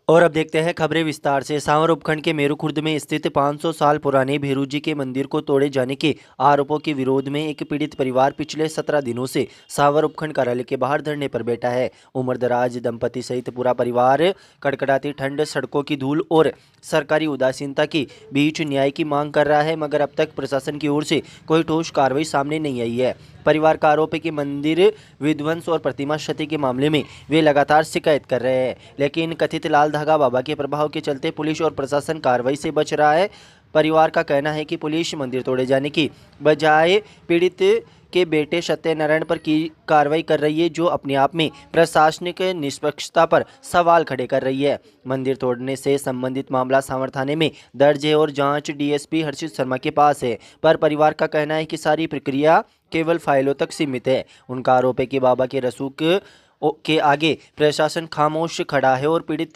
और अब देखते हैं खबरें विस्तार से। सांवर उपखंड के मेरू खुर्द में स्थित 500 साल पुराने भेरू जी के मंदिर को तोड़े जाने के आरोपों के विरोध में एक पीड़ित परिवार पिछले 17 दिनों से सांवर उपखंड कार्यालय के बाहर धरने पर बैठा है। उम्रदराज दंपति सहित पूरा परिवार कड़कड़ाती ठंड, सड़कों की धूल और सरकारी उदासीनता के बीच न्याय की मांग कर रहा है, मगर अब तक प्रशासन की ओर से कोई ठोस कार्रवाई सामने नहीं आई है। परिवार का आरोप है कि मंदिर विध्वंस और प्रतिमा क्षति के मामले में वे लगातार शिकायत कर रहे हैं, लेकिन कथित लाल धागा बाबा के प्रभाव के चलते पुलिस और प्रशासन कार्रवाई से बच रहा है। परिवार का कहना है कि पुलिस मंदिर तोड़े जाने की बजाय पीड़ित के बेटे सत्यनारायण पर की कार्रवाई कर रही है, जो अपने आप में प्रशासनिक निष्पक्षता पर सवाल खड़े कर रही है। मंदिर तोड़ने से संबंधित मामला सांवर थाने में दर्ज है और जांच डीएसपी हर्षित शर्मा के पास है, पर परिवार का कहना है कि सारी प्रक्रिया केवल फाइलों तक सीमित है। उनका आरोप है कि बाबा के रसूख के आगे प्रशासन खामोश खड़ा है और पीड़ित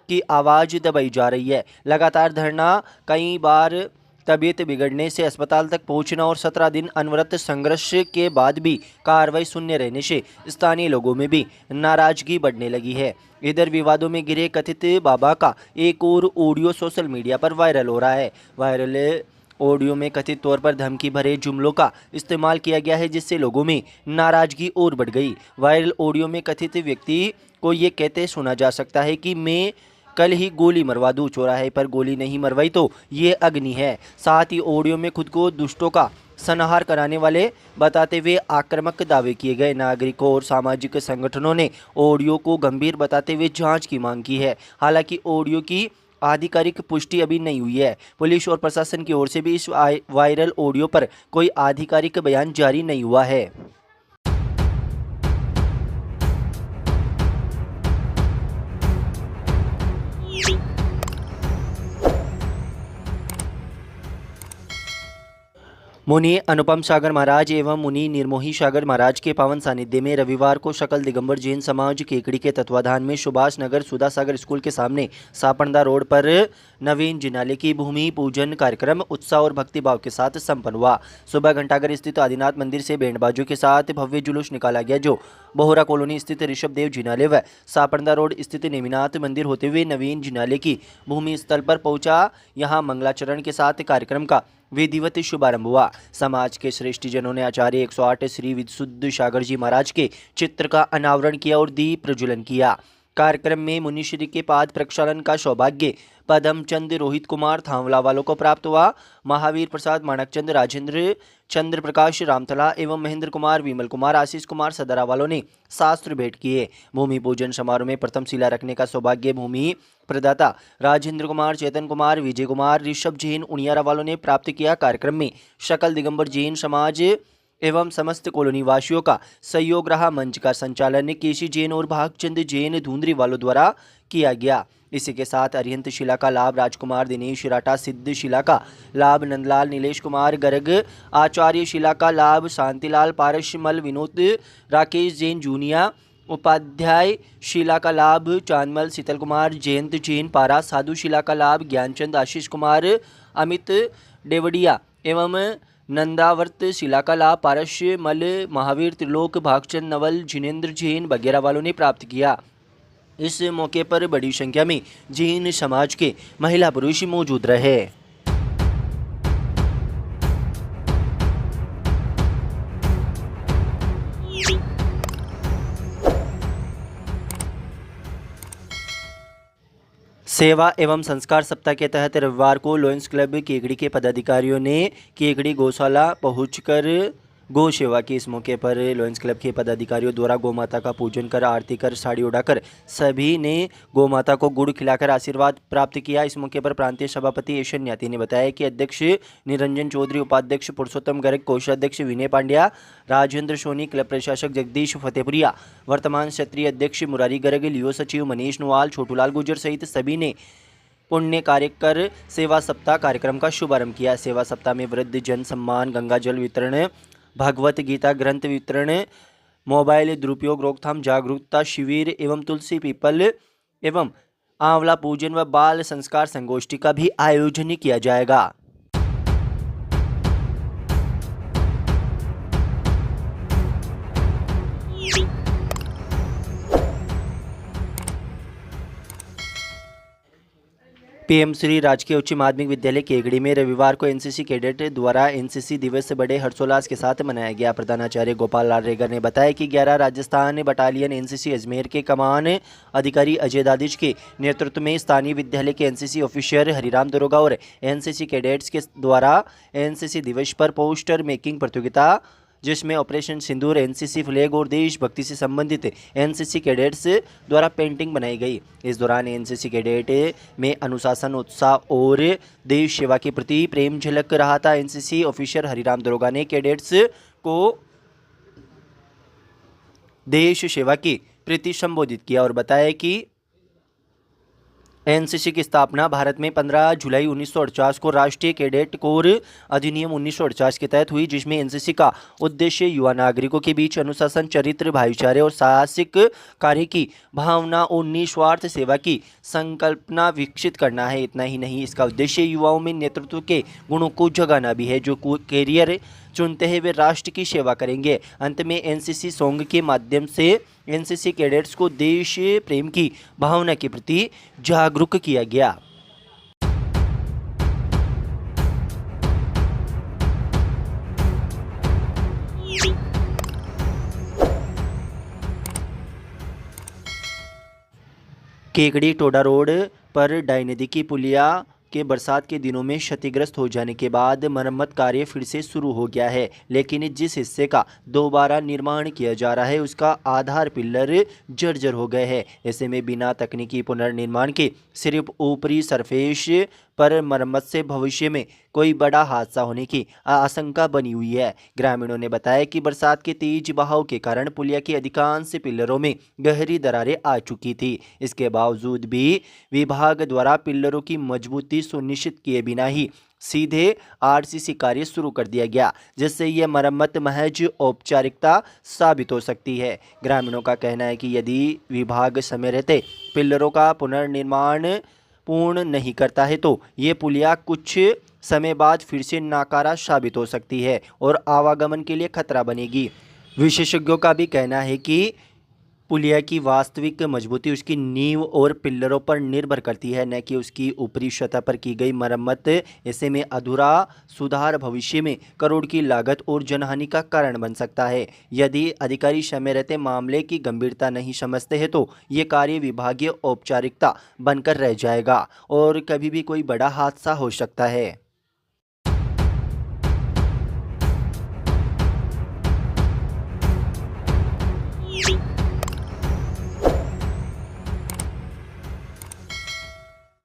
की आवाज़ दबाई जा रही है। लगातार धरना, कई बार तबीयत बिगड़ने से अस्पताल तक पहुंचना और 17 दिन अनवरत संघर्ष के बाद भी कार्रवाई शून्य रहने से स्थानीय लोगों में भी नाराजगी बढ़ने लगी है। इधर विवादों में घिरे कथित बाबा का एक और ऑडियो सोशल मीडिया पर वायरल हो रहा है। वायरल ऑडियो में कथित तौर पर धमकी भरे जुमलों का इस्तेमाल किया गया है, जिससे लोगों में नाराजगी और बढ़ गई। वायरल ऑडियो में कथित व्यक्ति को ये कहते सुना जा सकता है कि मैं कल ही गोली मरवा दूं, चौराहे पर गोली नहीं मरवाई तो ये अग्नि है। साथ ही ऑडियो में खुद को दुष्टों का संहार कराने वाले बताते हुए आक्रामक दावे किए गए। नागरिकों और सामाजिक संगठनों ने ऑडियो को गंभीर बताते हुए जांच की मांग की है। हालांकि ऑडियो की आधिकारिक पुष्टि अभी नहीं हुई है। पुलिस और प्रशासन की ओर से भी इस वायरल ऑडियो पर कोई आधिकारिक बयान जारी नहीं हुआ है। मुनि अनुपम सागर महाराज एवं मुनि निर्मोही सागर महाराज के पावन सानिध्य में रविवार को सकल दिगंबर जैन समाज केकड़ी के तत्वाधान में सुभाष नगर सुधा सागर स्कूल के सामने सापड़दा रोड पर नवीन जिनाले की भूमि पूजन कार्यक्रम उत्साह और भक्तिभाव के साथ संपन्न हुआ। सुबह घंटाघर स्थित आदिनाथ मंदिर से बैंड बाजों के साथ भव्य जुलूस निकाला गया, जो बोहरा कॉलोनी स्थित ऋषभ देव जिनाले व सापड़दा रोड स्थित नेमिनाथ मंदिर होते हुए नवीन जिनाले की भूमि स्थल पर पहुंचा। यहाँ मंगलाचरण के साथ कार्यक्रम का विधिवत शुभारंभ हुआ। समाज के श्रेष्ठ जनों ने आचार्य 108 श्री विशुद्ध सागर जी महाराज के चित्र का अनावरण किया और दीप प्रज्वलन किया। कार्यक्रम में मुनिश्री के पाद प्रक्षालन का सौभाग्य पदमचंद रोहित कुमार थांवला वालों को प्राप्त हुआ। महावीर प्रसाद माणकचंद, राजेंद्र चंद्र प्रकाश रामथला एवं महेंद्र कुमार, विमल कुमार, आशीष कुमार सदरा वालों ने शास्त्र भेंट किए। भूमि पूजन समारोह में प्रथम शिला रखने का सौभाग्य भूमि प्रदाता राजेंद्र कुमार, चेतन कुमार, विजय कुमार, ऋषभ जैन उनियारा वालों ने प्राप्त किया। कार्यक्रम में सकल दिगंबर जैन समाज एवं समस्त कॉलोनी वासियों का सहयोग रहा। मंच का संचालन केसी जैन और भागचंद जैन धुंधरी वालों द्वारा किया गया। इसी के साथ अरिहंत शिला का लाभ राजकुमार दिनेश राठा, सिद्ध शिला का लाभ नंदलाल नीलेश कुमार गर्ग, आचार्य शिला का लाभ शांतिलाल पारसमल, विनोद राकेश जैन जूनिया, उपाध्याय शिला का लाभ चांदमल शीतल कुमार, जयंत जैन पारा, साधु शिला का लाभ ज्ञानचंद आशीष कुमार, अमित डेवडिया एवं नंदावर्त शिला का लाभ पारसमल, महावीर त्रिलोक, भागचंद नवल, जिनेन्द्र जैन वगैरह वालों ने प्राप्त किया। इस मौके पर बड़ी संख्या में जैन समाज के महिला पुरुष मौजूद रहे। सेवा एवं संस्कार सप्ताह के तहत रविवार को लॉयंस क्लब केकड़ी के पदाधिकारियों ने केकड़ी गौशाला पहुंचकर गौ सेवा की। इस मौके पर लॉयंस क्लब के पदाधिकारियों द्वारा गौ माता का पूजन कर, आरती कर, साड़ी उड़ाकर सभी ने गौ माता को गुड़ खिलाकर आशीर्वाद प्राप्त किया। इस मौके पर प्रांतीय सभापति एशन न्याती ने बताया कि अध्यक्ष निरंजन चौधरी, उपाध्यक्ष पुरुषोत्तम गर्ग, कोषाध्यक्ष विनय पांड्या, राजेंद्र सोनी, क्लब प्रशासक जगदीश फतेहपुरिया, वर्तमान क्षेत्रीय अध्यक्ष मुरारी गर्ग, लियो सचिव मनीष नवाल, छोटूलाल गुर्जर सहित सभी ने पुण्य कार्य कर सेवा सप्ताह कार्यक्रम का शुभारंभ किया। सेवा सप्ताह में वृद्ध जन सम्मान, गंगा जल वितरण, भगवत गीता ग्रंथ वितरण, मोबाइल दुरुपयोग रोकथाम जागरूकता शिविर एवं तुलसी पीपल एवं आंवला पूजन व बाल संस्कार संगोष्ठी का भी आयोजन किया जाएगा। पीएम श्री राजकीय उच्च माध्यमिक विद्यालय केगड़ी में रविवार को एनसीसी कैडेट द्वारा एनसीसी दिवस बड़े हर्षोल्लास के साथ मनाया गया। प्रधानाचार्य गोपाल लाल रेगर ने बताया कि 11 राजस्थान बटालियन एनसीसी अजमेर के कमान अधिकारी अजय दादिश के नेतृत्व में स्थानीय विद्यालय के एनसीसी ऑफिसर हरिराम दरोगा और एनसीसी कैडेट्स के द्वारा एनसीसी दिवस पर पोस्टर मेकिंग प्रतियोगिता, जिसमें ऑपरेशन सिंदूर, एनसीसी फ्लैग और देशभक्ति से संबंधित एनसीसी कैडेट्स द्वारा पेंटिंग बनाई गई। इस दौरान एनसीसी कैडेट में अनुशासन, उत्साह और देश सेवा के प्रति प्रेम झलक रहा था। एनसीसी ऑफिसर हरिराम दरोगा ने कैडेट्स को देश सेवा के प्रति संबोधित किया और बताया कि एनसीसी की स्थापना भारत में 15 जुलाई 1948 को राष्ट्रीय कैडेट कोर अधिनियम 1948 के तहत हुई, जिसमें एनसीसी का उद्देश्य युवा नागरिकों के बीच अनुशासन, चरित्र, भाईचारे और साहसिक कार्य की भावना और निस्वार्थ सेवा की संकल्पना विकसित करना है। इतना ही नहीं, इसका उद्देश्य युवाओं में नेतृत्व के गुणों को जगाना भी है। जो कैरियर चुनते हैं वे राष्ट्र की सेवा करेंगे। अंत में एनसीसी सॉन्ग के माध्यम से एनसीसी कैडेट्स को देश प्रेम की भावना के प्रति जागरूक किया गया। केकड़ी टोडा रोड पर डाई नदी की पुलिया के बरसात के दिनों में क्षतिग्रस्त हो जाने के बाद मरम्मत कार्य फिर से शुरू हो गया है, लेकिन जिस हिस्से का दोबारा निर्माण किया जा रहा है उसका आधार पिल्लर जर्जर हो गए हैं। ऐसे में बिना तकनीकी पुनर्निर्माण के सिर्फ ऊपरी सरफेस पर मरम्मत से भविष्य में कोई बड़ा हादसा होने की आशंका बनी हुई है। ग्रामीणों ने बताया कि बरसात के तेज बहाव के कारण पुलिया के अधिकांश पिल्लरों में गहरी दरारें आ चुकी थी। इसके बावजूद भी विभाग द्वारा पिल्लरों की मजबूती सुनिश्चित किए बिना ही सीधे आरसीसी कार्य शुरू कर दिया गया, जिससे यह मरम्मत महज औपचारिकता साबित हो सकती है। ग्रामीणों का कहना है कि यदि विभाग समय रहते पिल्लरों का पुनर्निर्माण पूर्ण नहीं करता है तो ये पुलिया कुछ समय बाद फिर से नाकारा साबित हो सकती है और आवागमन के लिए खतरा बनेगी। विशेषज्ञों का भी कहना है कि पुलिया की वास्तविक मजबूती उसकी नींव और पिल्लरों पर निर्भर करती है, न कि उसकी ऊपरी सतह पर की गई मरम्मत। ऐसे में अधूरा सुधार भविष्य में करोड़ की लागत और जनहानि का कारण बन सकता है। यदि अधिकारी समय रहते मामले की गंभीरता नहीं समझते हैं तो ये कार्य विभागीय औपचारिकता बनकर रह जाएगा और कभी भी कोई बड़ा हादसा हो सकता है।